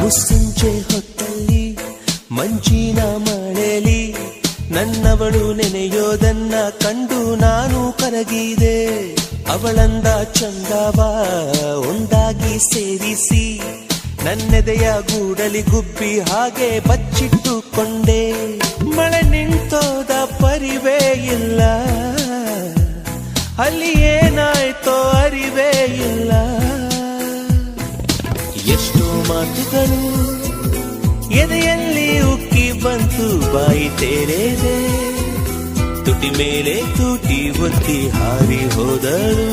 ಮುಸ್ಸಂಜೆ ಹೊತ್ತಲ್ಲಿ ಮಂಜಿನ ಮಳೆಲಿ ನನ್ನವಳು ನೆನೆಯೋದನ್ನ ಕಂಡು ನಾನು ಕರಗಿದೆ. ಅವಳಂದ ಚಂದವ ಒಂದಾಗಿ ಸೇರಿಸಿ ನನ್ನೆದೆಯ ಗೂಡಲಿ ಗುಬ್ಬಿ ಹಾಗೆ ಬಚ್ಚಿಟ್ಟುಕೊಂಡೆ. ಮಳೆ ನಿಂತೋದ ಪರಿವೇ ಇಲ್ಲ, ಅಲ್ಲಿ ಏನಾಯ್ತೋ ಅರಿವೇ ಇಲ್ಲ. ಎಷ್ಟೋ ಮಾತುಗಳು ಎದೆಯಲ್ಲಿ ಉಕ್ಕಿ ಬಂತು, ಬಾಯಿ ತೆರೆದೆ ತುಟಿ ಮೇಲೆ ತೂಟಿ ಒತ್ತಿ ಹಾರಿ ಹೋದಳು.